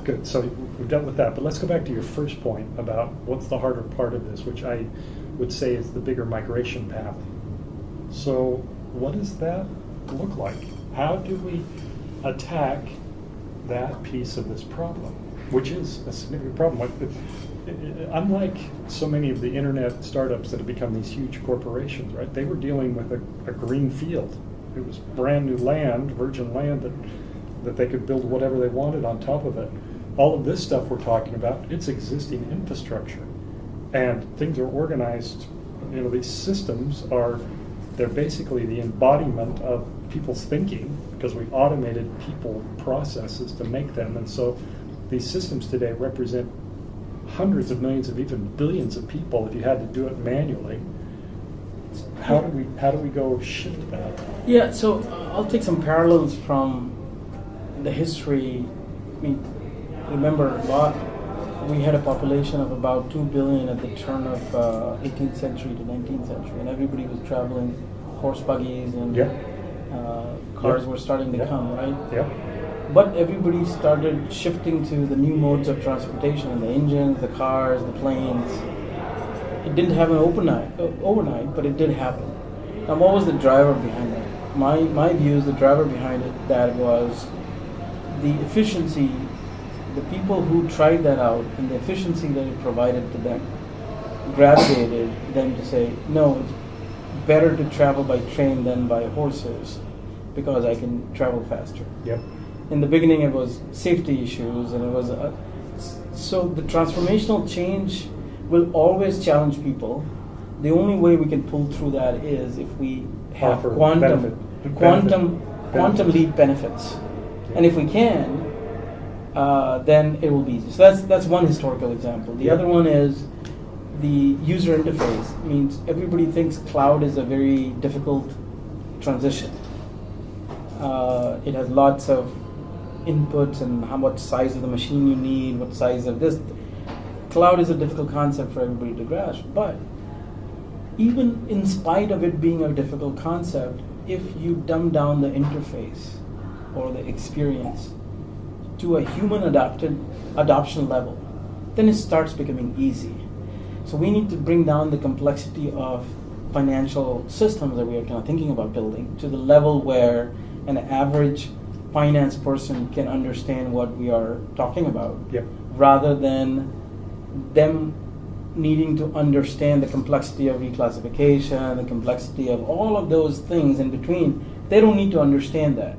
Good. So we've dealt with that, but let's go back to your first point about what's the harder part of this, which I would say is the bigger migration path. So what does that look like? How do we attack that piece of this problem, which is a significant problem? Unlike so many of the internet startups that have become these huge corporations, right? They were dealing with a green field. It was brand new land, virgin land, that they could build whatever they wanted on top of it. All of this stuff we're talking about, it's existing infrastructure. And things are organized, these systems they're basically the embodiment of people's thinking, because we automated people processes to make them. And so these systems today represent hundreds of millions of even billions of people if you had to do it manually. How do we go shift that? Yeah, so I'll take some parallels from the history. Remember, we had a population of about 2 billion at the turn of 18th century to 19th century, and everybody was traveling horse buggies, and cars were starting to come, right? Yeah. But everybody started shifting to the new modes of transportation, the engines, the cars, the planes. It didn't happen overnight, but it did happen. Now, what was the driver behind that? My view is the driver behind it, that was the efficiency. The people who tried that out and the efficiency that it provided to them gravitated them to say, no, it's better to travel by train than by horses because I can travel faster. Yep. In the beginning, it was safety issues, and it was so the transformational change will always challenge people. The only way we can pull through that is if we have quantum leap benefits, and if we can, then it will be easy. So that's one historical example. The other one is the user interface. It means everybody thinks cloud is a very difficult transition. It has lots of inputs and how much size of the machine you need, what size of this. Cloud is a difficult concept for everybody to grasp, but even in spite of it being a difficult concept, if you dumb down the interface or the experience to a human adoption level, then it starts becoming easy. So we need to bring down the complexity of financial systems that we are kind of thinking about building to the level where an average finance person can understand what we are talking about, rather than them needing to understand the complexity of reclassification, the complexity of all of those things in between. They don't need to understand that.